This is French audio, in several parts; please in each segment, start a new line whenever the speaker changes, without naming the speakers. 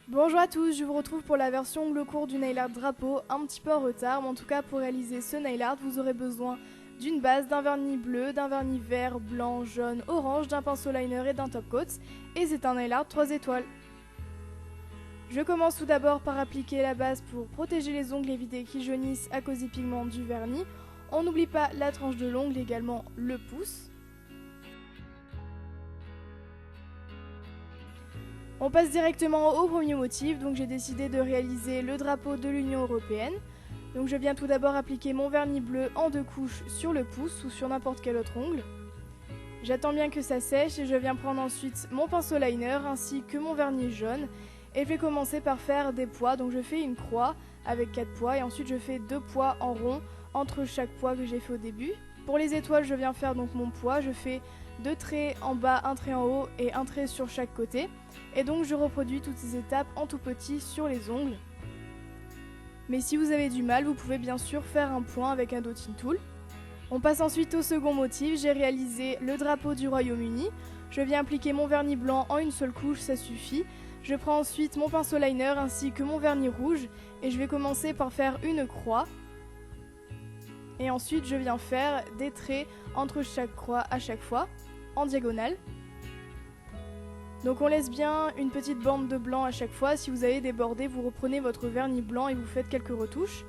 Bonjour à tous, je vous retrouve pour la version ongles court du nail art drapeau, un petit peu en retard, mais en tout cas pour réaliser ce nail art, vous aurez besoin d'une base, d'un vernis bleu, d'un vernis vert, blanc, jaune, orange, d'un pinceau liner et d'un top coat, et c'est un nail art 3 étoiles. Je commence tout d'abord par appliquer la base pour protéger les ongles et éviter qu'ils jaunissent à cause des pigments du vernis. On n'oublie pas la tranche de l'ongle, également le pouce. On passe directement au premier motif, donc j'ai décidé de réaliser le drapeau de l'Union Européenne. Donc je viens tout d'abord appliquer mon vernis bleu en 2 couches sur le pouce ou sur n'importe quel autre ongle. J'attends bien que ça sèche et je viens prendre ensuite mon pinceau liner ainsi que mon vernis jaune. Et je vais commencer par faire des pois, donc je fais une croix avec 4 pois et ensuite je fais 2 pois en rond entre chaque pois que j'ai fait au début. Pour les étoiles, je viens faire donc mon pois, je fais 2 traits en bas, un trait en haut et un trait sur chaque côté. Et donc je reproduis toutes ces étapes en tout petit sur les ongles. Mais si vous avez du mal, vous pouvez bien sûr faire un point avec un dotting tool. On passe ensuite au second motif, j'ai réalisé le drapeau du Royaume-Uni. Je viens appliquer mon vernis blanc en une seule couche, ça suffit. Je prends ensuite mon pinceau liner ainsi que mon vernis rouge et je vais commencer par faire une croix. Et ensuite je viens faire des traits entre chaque croix à chaque fois, en diagonale. Donc on laisse bien une petite bande de blanc à chaque fois. Si vous avez débordé, vous reprenez votre vernis blanc et vous faites quelques retouches.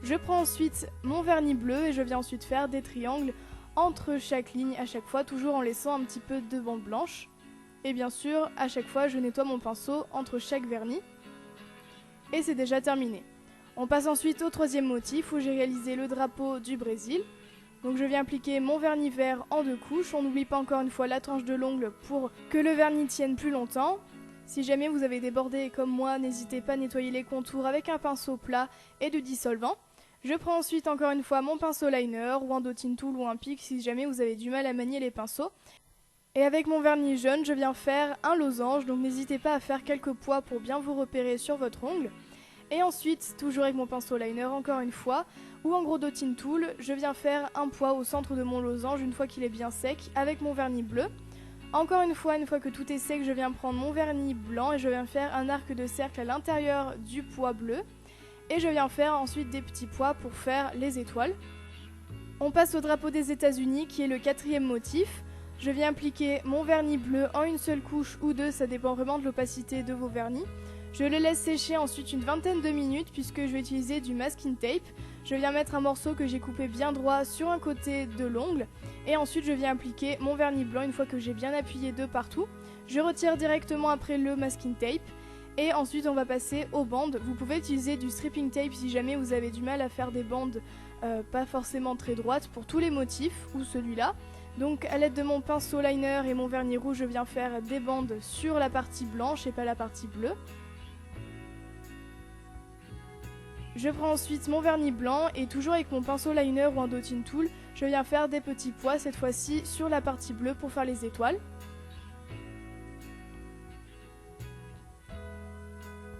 Je prends ensuite mon vernis bleu et je viens ensuite faire des triangles entre chaque ligne à chaque fois, toujours en laissant un petit peu de bande blanche. Et bien sûr, à chaque fois, je nettoie mon pinceau entre chaque vernis. Et c'est déjà terminé. On passe ensuite au troisième motif où j'ai réalisé le drapeau du Brésil. Donc je viens appliquer mon vernis vert en 2 couches. On n'oublie pas encore une fois la tranche de l'ongle pour que le vernis tienne plus longtemps. Si jamais vous avez débordé comme moi, n'hésitez pas à nettoyer les contours avec un pinceau plat et du dissolvant. Je prends ensuite encore une fois mon pinceau liner ou un dotting tool ou un pic si jamais vous avez du mal à manier les pinceaux. Et avec mon vernis jaune, je viens faire un losange, donc n'hésitez pas à faire quelques pois pour bien vous repérer sur votre ongle. Et ensuite, toujours avec mon pinceau liner encore une fois, ou en gros dotting tool, je viens faire un pois au centre de mon losange une fois qu'il est bien sec avec mon vernis bleu. Encore une fois que tout est sec, je viens prendre mon vernis blanc et je viens faire un arc de cercle à l'intérieur du pois bleu. Et je viens faire ensuite des petits pois pour faire les étoiles. On passe au drapeau des États-Unis qui est le quatrième motif. Je viens appliquer mon vernis bleu en une seule couche ou 2, ça dépend vraiment de l'opacité de vos vernis. Je le laisse sécher ensuite une vingtaine de minutes puisque je vais utiliser du masking tape. Je viens mettre un morceau que j'ai coupé bien droit sur un côté de l'ongle et ensuite je viens appliquer mon vernis blanc une fois que j'ai bien appuyé de partout. Je retire directement après le masking tape et ensuite on va passer aux bandes. Vous pouvez utiliser du stripping tape si jamais vous avez du mal à faire des bandes pas forcément très droites pour tous les motifs ou celui-là. Donc à l'aide de mon pinceau liner et mon vernis rouge, je viens faire des bandes sur la partie blanche et pas la partie bleue. Je prends ensuite mon vernis blanc et toujours avec mon pinceau liner ou un dotting tool, je viens faire des petits pois cette fois-ci sur la partie bleue pour faire les étoiles.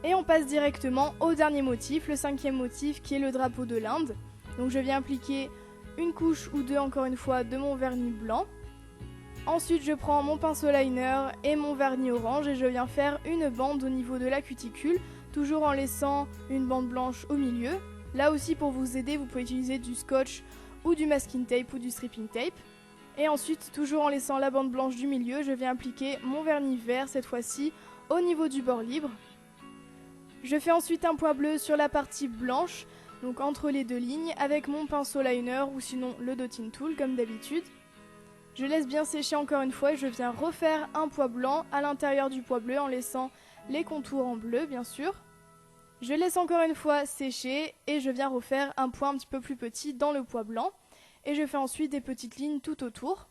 Et on passe directement au dernier motif, le cinquième motif qui est le drapeau de l'Inde. Donc je viens appliquer une couche ou 2 encore une fois de mon vernis blanc. Ensuite je prends mon pinceau liner et mon vernis orange et je viens faire une bande au niveau de la cuticule, toujours en laissant une bande blanche au milieu. Là aussi pour vous aider, vous pouvez utiliser du scotch ou du masking tape ou du stripping tape. Et ensuite, toujours en laissant la bande blanche du milieu, je viens appliquer mon vernis vert cette fois-ci au niveau du bord libre. Je fais ensuite un point bleu sur la partie blanche, donc entre les 2 lignes, avec mon pinceau liner ou sinon le dotting tool comme d'habitude. Je laisse bien sécher encore une fois et je viens refaire un pois blanc à l'intérieur du pois bleu en laissant les contours en bleu bien sûr. Je laisse encore une fois sécher et je viens refaire un point un petit peu plus petit dans le pois blanc. Et je fais ensuite des petites lignes tout autour.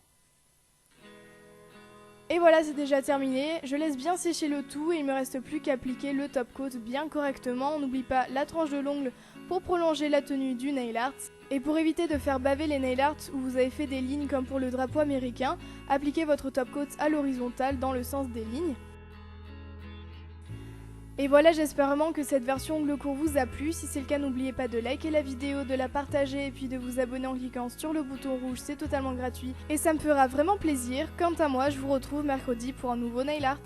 Et voilà, c'est déjà terminé. Je laisse bien sécher le tout et il ne me reste plus qu'à appliquer le top coat bien correctement. On n'oublie pas la tranche de l'ongle pour prolonger la tenue du nail art. Et pour éviter de faire baver les nail art où vous avez fait des lignes comme pour le drapeau américain, appliquez votre top coat à l'horizontale dans le sens des lignes. Et voilà, j'espère vraiment que cette version ongles court vous a plu. Si c'est le cas, n'oubliez pas de liker la vidéo, de la partager et puis de vous abonner en cliquant sur le bouton rouge, c'est totalement gratuit et ça me fera vraiment plaisir. Quant à moi, je vous retrouve mercredi pour un nouveau nail art.